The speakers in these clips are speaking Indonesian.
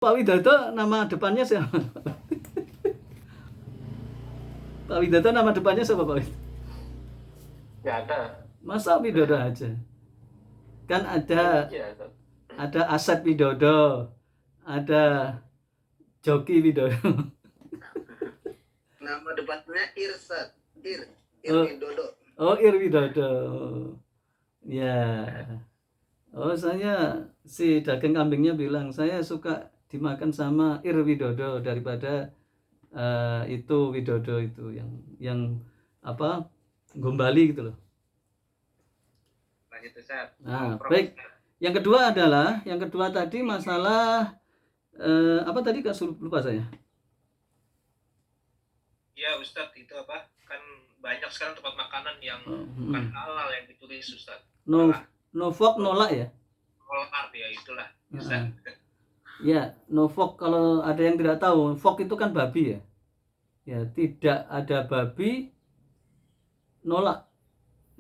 Pak Widodo nama depannya siapa? Pak Widodo nama depannya siapa Pak Widodo? Nggak ada. Masa Widodo aja? Kan Iya, Ustaz. ada Asep Widodo, ada Joki Widodo. Nama depannya Irsad. Ir Oh, Widodo. oh Ir Widodo. Ya. Oh, saya si daging kambingnya bilang saya suka dimakan sama Ir Widodo daripada itu Widodo itu yang apa Gombali gitu loh. Lanjut Ustaz. Nah, Prof. baik. Yang kedua tadi masalah apa tadi lupa saya. Ya Ustadz, itu apa? Kan banyak sekarang tempat makanan yang Hmm. bukan halal yang ditulis Ustadz. No Malah no fork no lak ya. kolak ya itulah. Heeh. Ustadz. Ya, no fork kalau ada yang tidak tahu, fork itu kan babi ya. Ya, tidak ada babi nolak.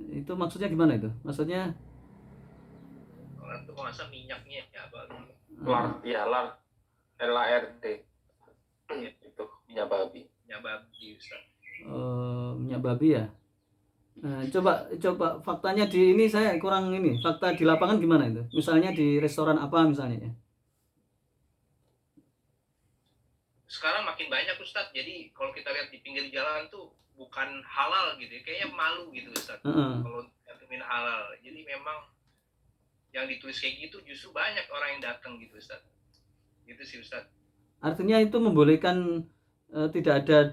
Itu maksudnya gimana itu? Maksudnya Kolak itu masa minyaknya ya apa? Lard, ya lard, LARD, itu minyak babi. Minyak babi Ustadz. minyak babi ya. Nah, coba faktanya di ini saya kurang ini. Fakta di lapangan gimana itu? Misalnya di restoran apa misalnya ya? Sekarang makin banyak Ustadz. Jadi kalau kita lihat di pinggir jalan tuh bukan halal gitu ya. Kayaknya malu gitu Ustadz. Kalau termin halal. Jadi memang yang ditulis kayak gitu justru banyak orang yang datang gitu Ustadz. Gitu sih Ustadz. Artinya itu membolehkan tidak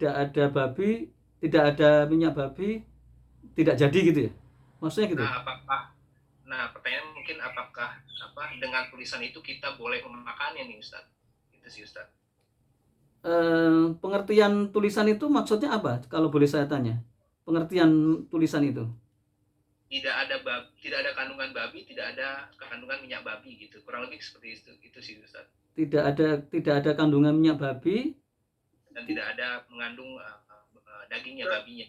ada babi, tidak ada minyak babi, tidak jadi gitu ya? Maksudnya gitu? Nah, pertanyaan mungkin apakah dengan tulisan itu kita boleh memakannya nih Ustadz? Itu sih Ustadz. Pengertian tulisan itu maksudnya apa? Kalau boleh saya tanya, pengertian tulisan itu? Tidak ada kandungan babi, tidak ada kandungan minyak babi gitu. Kurang lebih seperti itu sih Ustadz. Tidak ada kandungan minyak babi dan tidak ada mengandung dagingnya babinya.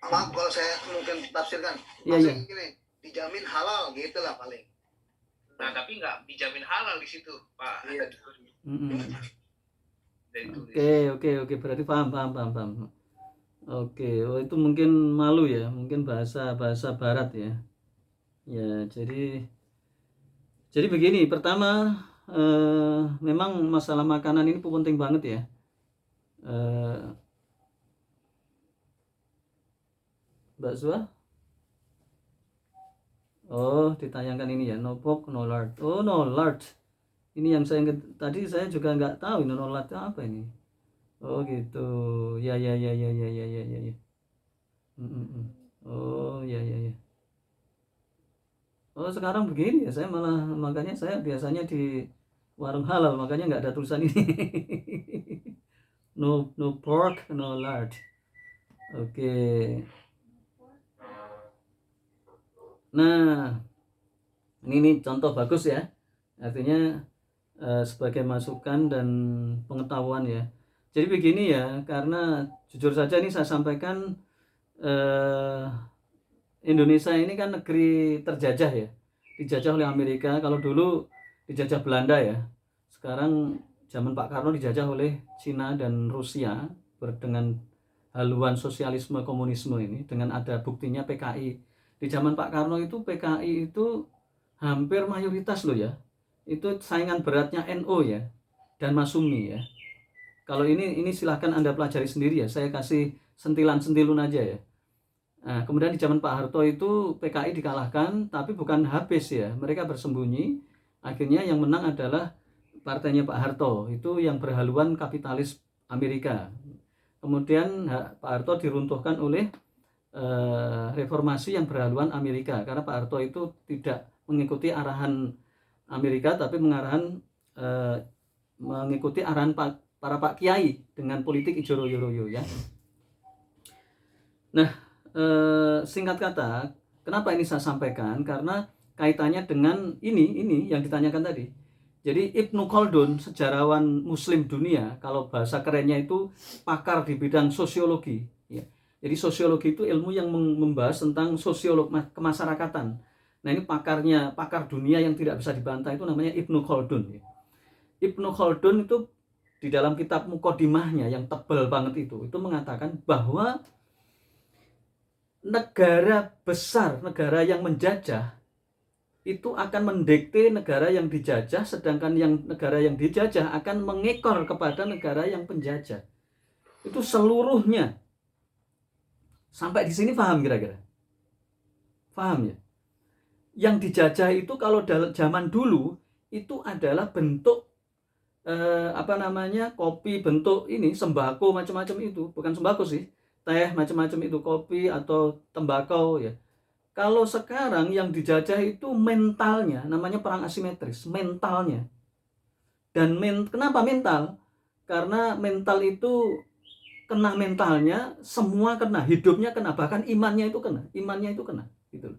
Maaf kalau saya mungkin tafsirkan. Maksudnya gini, dijamin halal gitu lah paling. Nah, tapi nggak dijamin halal di situ, Pak. Iya. Oke, berarti paham. Oke, itu mungkin malu ya, mungkin bahasa barat ya. Ya, jadi begini, pertama memang masalah makanan ini penting banget ya. Mbak Zua? Oh, ditayangkan ini ya, no pork, no lard. Oh, no lard. Ini yang tadi saya juga nggak tahu no lard itu apa ini. Oh gitu, ya. Oh ya. Oh sekarang begini ya, makanya saya biasanya di warung halal, makanya nggak ada tulisan ini. no pork, no lard. Oke. Nah, ini contoh bagus ya. Artinya sebagai masukan dan pengetahuan ya. Jadi begini ya, karena jujur saja ini saya sampaikan Indonesia ini kan negeri terjajah ya, dijajah oleh Amerika. Kalau dulu dijajah Belanda ya, sekarang zaman Pak Karno dijajah oleh Cina dan Rusia dengan haluan sosialisme komunisme ini, dengan ada buktinya PKI. Di zaman Pak Karno itu PKI itu hampir mayoritas loh ya, itu saingan beratnya NO ya dan Masumi ya. Kalau ini silahkan Anda pelajari sendiri ya, saya kasih sentilan-sentilun aja ya. Nah, kemudian di zaman Pak Harto itu PKI dikalahkan, tapi bukan habis ya, mereka bersembunyi. Akhirnya yang menang adalah partainya Pak Harto, itu yang berhaluan kapitalis Amerika. Kemudian Pak Harto diruntuhkan oleh reformasi yang berhaluan Amerika, karena Pak Harto itu tidak mengikuti arahan Amerika, tapi mengikuti arahan para Pak Kiai dengan politik ijo royo-royo ya. Nah, singkat kata, kenapa ini saya sampaikan? Karena kaitannya dengan ini yang ditanyakan tadi. Jadi Ibnu Khaldun, sejarawan Muslim dunia, kalau bahasa kerennya itu pakar di bidang sosiologi. Ya. Jadi sosiologi itu ilmu yang membahas tentang kemasyarakatan. Nah ini pakar dunia yang tidak bisa dibantah itu namanya Ibnu Khaldun. Ya. Ibnu Khaldun itu di dalam kitab Muqaddimahnya yang tebal banget itu mengatakan bahwa negara besar, negara yang menjajah itu akan mendikte negara yang dijajah, sedangkan negara yang dijajah akan mengekor kepada negara yang penjajah. Itu seluruhnya. Sampai di sini paham kira-kira? Paham ya? Yang dijajah itu kalau dalam zaman dulu itu adalah bentuk kopi, bentuk ini sembako macam-macam itu, bukan sembako sih, teh macam-macam itu, kopi atau tembakau ya. Kalau sekarang yang dijajah itu mentalnya, namanya perang asimetris, mentalnya. Dan kenapa mental? Karena mental itu kena mentalnya, semua kena, hidupnya kena, bahkan imannya itu kena, gitu.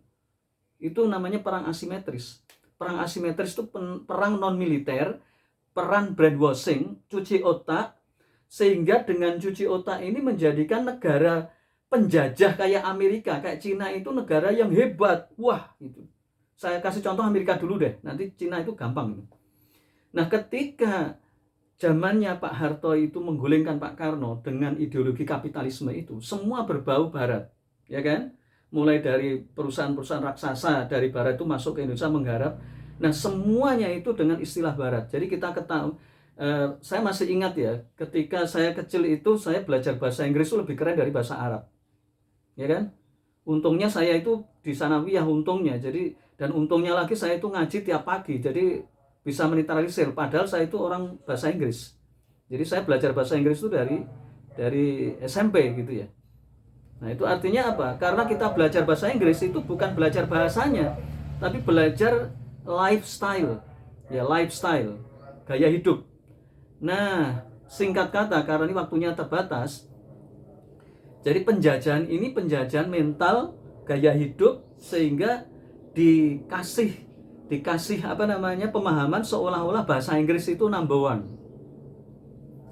Itu namanya perang asimetris. Perang asimetris itu perang non militer, perang brainwashing, cuci otak, sehingga dengan cuci otak ini menjadikan negara penjajah kayak Amerika, kayak Cina itu negara yang hebat. Wah, itu. Saya kasih contoh Amerika dulu deh, nanti Cina itu gampang. Nah, ketika zamannya Pak Harto itu menggulingkan Pak Karno dengan ideologi kapitalisme itu, semua berbau barat, ya kan? Mulai dari perusahaan-perusahaan raksasa dari barat itu masuk ke Indonesia menggarap. Nah, semuanya itu dengan istilah barat. Jadi kita ketahui, saya masih ingat ya, ketika saya kecil itu saya belajar bahasa Inggris itu lebih keren dari bahasa Arab. Ya kan? Untungnya saya itu di sanawiyah untungnya. Jadi dan untungnya lagi saya itu ngaji tiap pagi. Jadi bisa menetralisir, padahal saya itu orang bahasa Inggris. Jadi saya belajar bahasa Inggris itu dari SMP gitu ya. Nah, itu artinya apa? Karena kita belajar bahasa Inggris itu bukan belajar bahasanya, tapi belajar lifestyle. Ya, lifestyle, gaya hidup. Nah, singkat kata, karena ini waktunya terbatas, jadi penjajahan ini penjajahan mental, gaya hidup, sehingga dikasih pemahaman seolah-olah bahasa Inggris itu number one.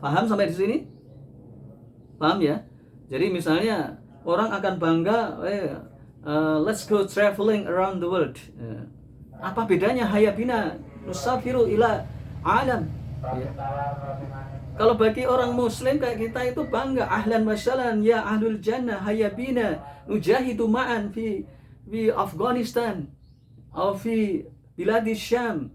Paham sampai di sini? Paham ya? Jadi misalnya orang akan bangga, let's go traveling around the world. Apa bedanya hayabina nusafiru ila alam? Ya. Kalau bagi orang muslim kayak kita itu bangga, ahlan wa sahlan ya ahlul jannah hayabina nujahidu ma'an fi Afghanistan atau fi biladi Syam.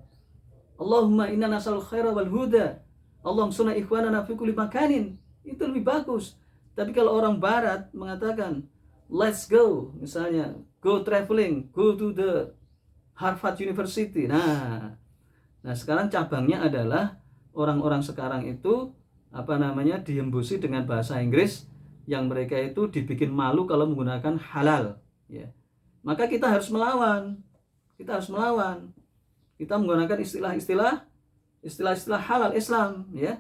Allahumma inna nas'alul khaira wal huda. Allahumma sunna ikhwanana fi kulli makanin. Itu lebih bagus. Tapi kalau orang barat mengatakan let's go, misalnya go traveling, go to the Harvard University. Nah sekarang cabangnya adalah orang-orang sekarang itu dihembusi dengan bahasa Inggris yang mereka itu dibikin malu kalau menggunakan halal ya. Maka kita harus melawan. Kita menggunakan istilah-istilah halal Islam ya.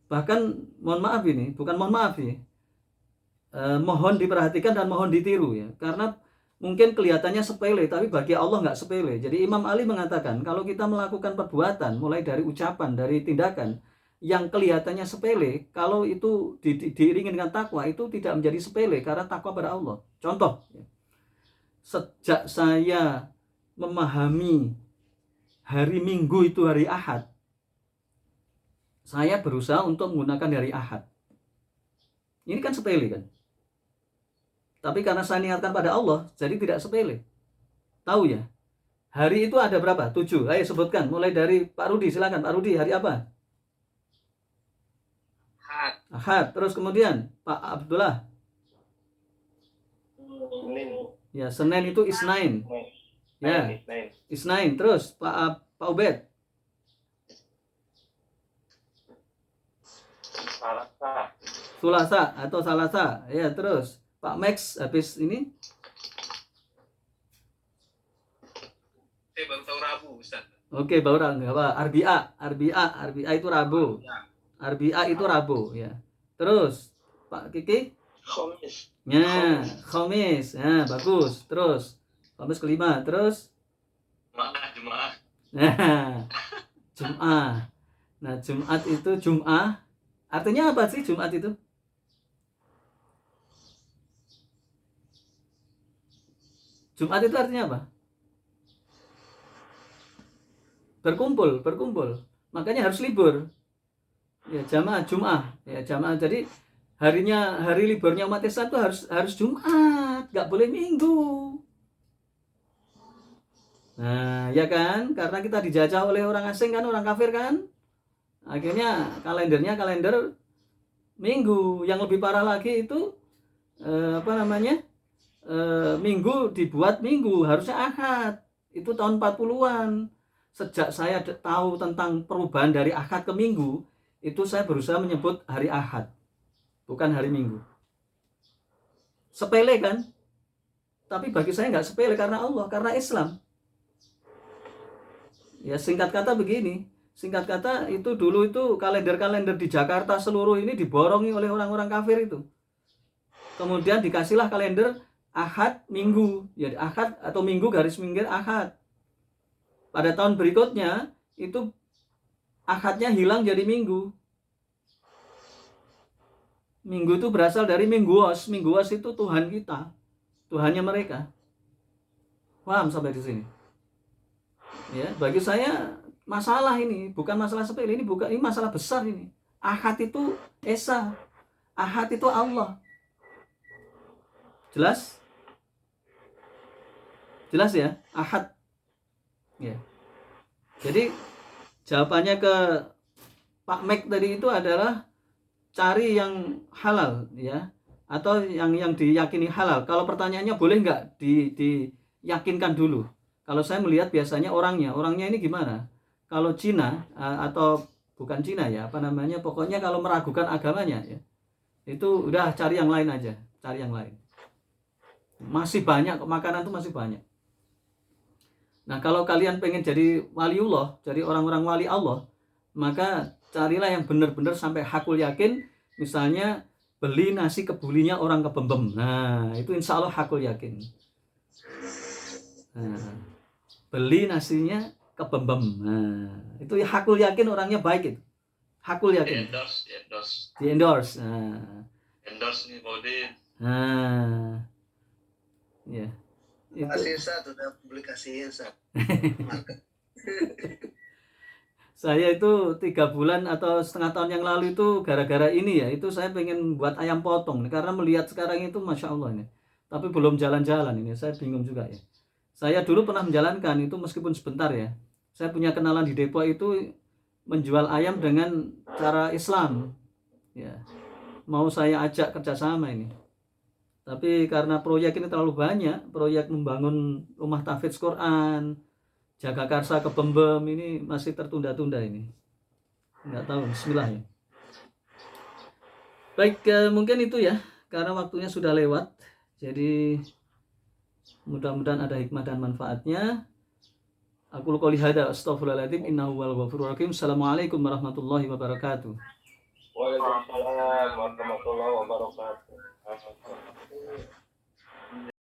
Bahkan mohon diperhatikan dan mohon ditiru ya. Karena mungkin kelihatannya sepele, tapi bagi Allah nggak sepele. Jadi Imam Ali mengatakan, kalau kita melakukan perbuatan, mulai dari ucapan, dari tindakan, yang kelihatannya sepele, kalau itu diiringi dengan takwa, itu tidak menjadi sepele, karena takwa pada Allah. Contoh, sejak saya memahami hari Minggu itu hari Ahad, saya berusaha untuk menggunakan hari Ahad. Ini kan sepele kan? Tapi karena saya niatkan pada Allah, jadi tidak sepele. Tahu ya? Hari itu ada berapa? 7. Ayo sebutkan. Mulai dari Pak Rudi, silakan. Pak Rudi, hari apa? Ahad. Terus kemudian Pak Abdullah. Senin. Ya, Senin itu Isnain. Ya, Isnain. Terus Pak Ubed. Sulasa atau Salasa. Ya, terus Pak Max habis ini. Saya baru tahu Rabu, Ustaz. Oke, baru apa? Arbi'a itu Rabu. Arbi'a itu Rabu ya. Terus Pak Kiki? Khamis. Ya, Khamis. Ya, bagus. Terus Khamis kelima. Terus Jumat. Nah, Jum'ah. Nah, Jumat itu Jum'ah. Artinya apa sih Jumat itu? Jumat itu artinya apa? Berkumpul. makanya harus libur. Ya, jamaah Jumat, ya jamaah. Jadi hari liburnya umat Islam itu harus Jumat, nggak boleh Minggu. Nah, ya kan? Karena kita dijajah oleh orang asing kan, orang kafir kan. Akhirnya kalendernya kalender Minggu. Yang lebih parah lagi itu Minggu dibuat Minggu, harusnya Ahad. Itu tahun 40-an. Sejak saya tahu tentang perubahan dari Ahad ke Minggu, itu saya berusaha menyebut hari Ahad, bukan hari Minggu. Sepele kan? Tapi bagi saya nggak sepele, karena Allah, karena Islam. Ya, singkat kata begini, singkat kata itu dulu itu kalender-kalender di Jakarta seluruh ini diborongi oleh orang-orang kafir itu. Kemudian dikasihlah kalender Ahad Minggu, ya Ahad atau Minggu garis minggir Ahad. Pada tahun berikutnya itu Ahadnya hilang jadi Minggu. Minggu itu berasal dari Mingguos. Mingguos itu Tuhan kita, Tuhannya mereka. Paham sampai di sini? Ya, bagi saya masalah ini bukan masalah sepele, ini masalah besar ini. Ahad itu Esa, Ahad itu Allah. Jelas? Jelas ya? Ahad. Ya. Jadi jawabannya ke Pak Mek tadi itu adalah cari yang halal, ya, atau yang diyakini halal. Kalau pertanyaannya boleh nggak diyakinkan dulu. Kalau saya melihat biasanya orangnya ini gimana? Kalau Cina atau bukan Cina ya, pokoknya kalau meragukan agamanya ya, itu udah cari yang lain aja, cari yang lain. Masih banyak, makanan tuh masih banyak. Nah, kalau kalian pengen jadi waliullah, jadi orang-orang wali Allah, maka carilah yang benar-benar sampai hakul yakin. Misalnya beli nasi kebulinya orang Kebembem. Nah, itu insya Allah hakul yakin. Nah, beli nasinya Kebembem. Nah, itu hakul yakin, orangnya baik itu. Hakul yakin. Di endorse. Nah. Endorse nih Maudin. Nah, ya. Kasih Sat, udah publikasiin Sat. Saya itu 3 bulan atau setengah tahun yang lalu itu gara-gara ini ya, itu saya pengen buat ayam potong karena melihat sekarang itu Masya Allah ini. Tapi belum jalan-jalan ini, saya bingung juga ya. Saya dulu pernah menjalankan itu meskipun sebentar ya. Saya punya kenalan di Depok itu menjual ayam dengan cara Islam. Ya, mau saya ajak kerjasama ini. Tapi karena proyek ini terlalu banyak, proyek membangun rumah tahfidz Quran, Jagakarsa Kebembem ini masih tertunda-tunda ini. Nggak tahu, bismillah ya. Baik, mungkin itu ya, karena waktunya sudah lewat. Jadi mudah-mudahan ada hikmah dan manfaatnya. Aku qouli hadza astaghfirullahaladzim innahu huwal ghafurur rahim. Assalamualaikum warahmatullahi wabarakatuh. Waalaikumsalam warahmatullahi wabarakatuh.